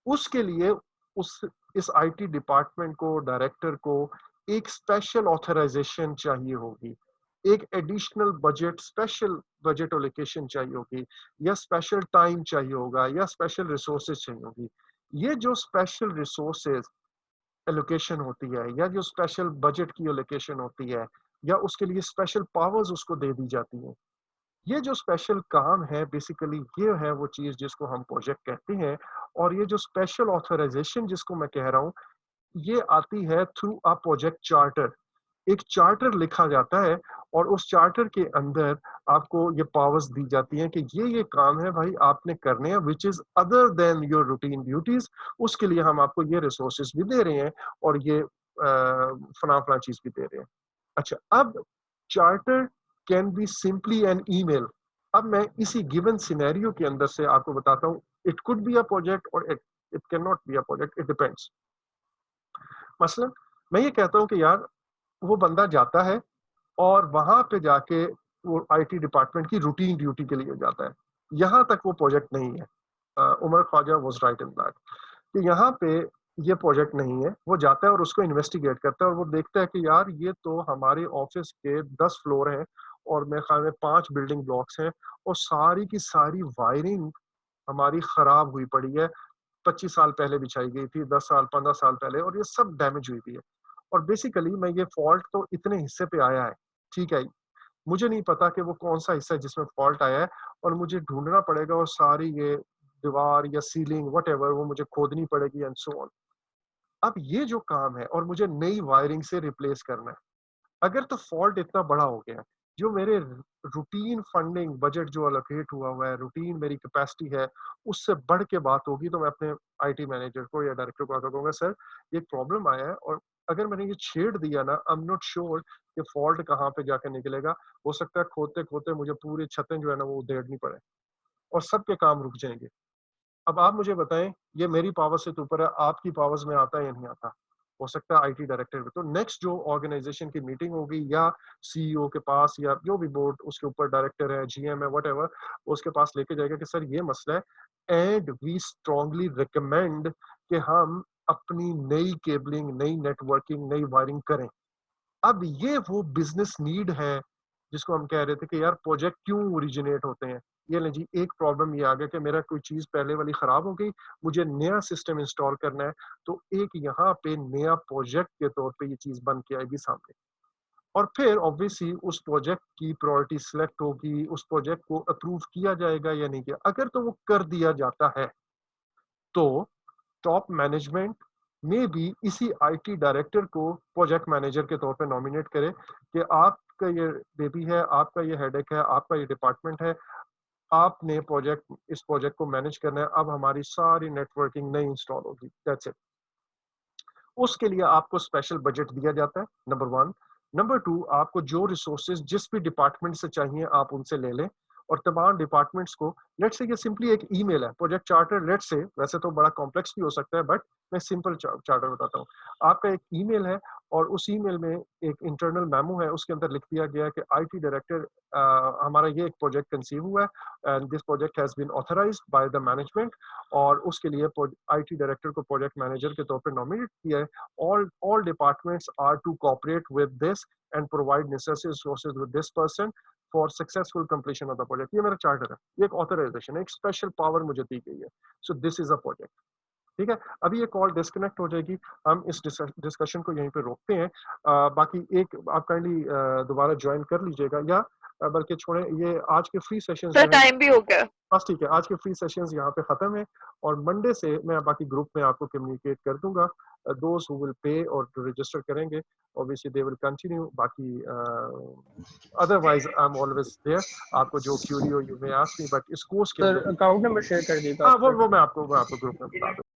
उसके लिए उस इस आईटी डिपार्टमेंट को, डायरेक्टर को एक स्पेशल ऑथराइजेशन चाहिए होगी, एक additional budget, special budget allocation चाहिए होगी, या स्पेशल टाइम चाहिए होगा, या स्पेशल रिसोर्सेज चाहिए होगी। ये जो स्पेशल रिसोर्सेज एलोकेशन होती है या जो स्पेशल बजट की एलोकेशन होती है या उसके लिए स्पेशल पावर्स उसको दे दी जाती हैं, ये जो स्पेशल काम है बेसिकली ये है वो चीज जिसको हम प्रोजेक्ट कहते हैं। और ये जो स्पेशल ऑथराइजेशन जिसको मैं कह रहा हूँ, ये आती है थ्रू अ प्रोजेक्ट चार्टर। एक चार्टर लिखा जाता है और उस चार्टर के अंदर आपको ये पावर्स दी जाती हैं कि ये काम है भाई आपने करने हैं, which is other than your routine duties. उसके लिए हम आपको ये रिसोर्सेज भी दे रहे हैं और ये फला फला चीज भी दे रहे हैं। अच्छा, अब charter can be simply an email. अब मैं इसी गिवन सिनेरियो के अंदर से आपको बताता हूँ, it could be a project और it can not be a project, it depends. मसलन मैं ये कहता हूँ कि यार वो बंदा जाता है और वहां पे जाके वो आईटी डिपार्टमेंट की रूटीन ड्यूटी के लिए जाता है, यहाँ तक वो प्रोजेक्ट नहीं है। Umar Khawaja was right in that कि यहाँ पे ये प्रोजेक्ट नहीं है, वो जाता है और उसको इन्वेस्टिगेट करता है और वो देखता है कि यार ये तो हमारे ऑफिस के 10 फ्लोर हैं और मेरे ख्याल में 5 बिल्डिंग ब्लॉक्स हैं और सारी की सारी वायरिंग हमारी खराब हुई पड़ी है, 25 साल पहले बिछाई गई थी, 10 साल 15 साल पहले, और ये सब डैमेज हुई हुई है। और बेसिकली मैं ये फॉल्ट तो इतने हिस्से पे आया है, ठीक है, मुझे नहीं पता कि वो कौन सा हिस्सा है जिसमें फॉल्ट आया है और मुझे ढूंढना पड़ेगा और सारी ये दीवार या सीलिंग व्हाटएवर वो मुझे खोदनी पड़ेगी एंड सो ऑन। अब ये जो काम है और मुझे नई वायरिंग से रिप्लेस करना है, अगर तो फॉल्ट इतना बड़ा हो गया है, जो मेरे रूटीन फंडिंग बजट जो एलोकेट हुआ हुआ है, रूटीन मेरी कैपेसिटी है, उससे बढ़ के बात होगी, तो मैं अपने आईटी मैनेजर को या डायरेक्टर को आकर कहूंगा, सर ये प्रॉब्लम आया है और अगर मैंने ये छेड़ दिया ना, आई एम नॉट श्योर कि फॉल्ट कहाँ पे जाकर निकलेगा। हो सकता है खोदते खोदते मुझे पूरी छतें जो है ना वो उधेड़नी पड़े और सबके काम रुक जाएंगे। अब आप मुझे बताएं, ये मेरी पावर से तो ऊपर है, आपकी पावर्स में आता है या नहीं आता? हो सकता है आईटी डायरेक्टर में। तो नेक्स्ट जो ऑर्गेनाइजेशन की मीटिंग होगी या सीईओ के पास या जो भी बोर्ड उसके ऊपर डायरेक्टर है, जीएम है, व्हाटएवर, उसके पास लेके जाएगा कि सर ये मसला है एंड वी स्ट्रांगली रिकमेंड कि हम अपनी नई केबलिंग, नई नेटवर्किंग, नई वायरिंग करें। अब ये वो बिजनेस नीड है जिसको हम कह रहे थे कि यार प्रोजेक्ट क्यों ओरिजिनेट होते हैं। ये ले जी, एक प्रॉब्लम ये आ गया कि मेरा कोई चीज पहले वाली खराब हो गई, मुझे नया सिस्टम इंस्टॉल करना है, तो एक यहाँ पे नया प्रोजेक्ट के तौर पे ये चीज बन के आएगी सामने। और फिर ऑब्वियसली उस प्रोजेक्ट की प्रायोरिटी सिलेक्ट होगी, उस प्रोजेक्ट को अप्रूव किया जाएगा या नहीं किया। अगर तो वो कर दिया जाता है तो टॉप मैनेजमेंट में भी इसी आईटी डायरेक्टर को प्रोजेक्ट मैनेजर के तौर पे नॉमिनेट करे कि आपका ये बेबी है, आपका ये हेडेक है, आपका ये डिपार्टमेंट है, आपने इस प्रोजेक्ट को मैनेज करना है, अब हमारी सारी नेटवर्किंग नई इंस्टॉल होगी, दैट्स इट। उसके लिए आपको स्पेशल बजट दिया जाता है, नंबर 1। नंबर 2, आपको जो रिसोर्सेज जिस भी डिपार्टमेंट से चाहिए आप उनसे ले लें और तमाम डिपार्टमेंट्स को, लेट्स से ये सिंपली एक ईमेल है प्रोजेक्ट चार्टर, लेट्स से, वैसे तो बड़ा कॉम्प्लेक्स भी हो सकता है बट मैं सिंपल चार्टर बताता हूँ। आपका एक ईमेल है और उस ईमेल में एक इंटरनल मेमो है, उसके अंदर लिख दिया गया है कि आईटी डायरेक्टर, हमारा ये एक प्रोजेक्ट कंसीव हुआ है and this project has been authorised by the management, और उसके लिए आईटी डायरेक्टर को प्रोजेक्ट मैनेजर के तौर पर नॉमिनेट किया है। all departments are to cooperate with this and provide necessary resources with this person for successful completion of the project। ये मेरा चार्टर है, ये एक ऑथराइजेशन है, एक स्पेशल पावर मुझे दी गई है। So this is a project. ठीक है, अभी ये कॉल डिस्कनेक्ट हो जाएगी, हम इस डिस्कशन को यहीं पे रोकते हैं। बाकी एक आप काइंडली दोबारा ज्वाइन कर लीजिएगा या बल्कि छोड़ें, ये आज के फ्री सेशंस सर टाइम भी हो गया। बस ठीक है, आज के फ्री सेशंस यहाँ पे खत्म है और मंडे से मैं बाकी ग्रुप में आपको कम्युनिकेट कर दूंगा। दोज हु विल पे और रजिस्टर करेंगे ऑब्वियसली दे विल कंटिन्यू, बाकी otherwise I am always there. आपको जो क्यूरी हो you may ask me, but इस कोर्स के सर लिए अकाउंट नंबर शेयर कर दीजिएगा। हाँ वो मैं आपको ग्रुप में बता दूंगा।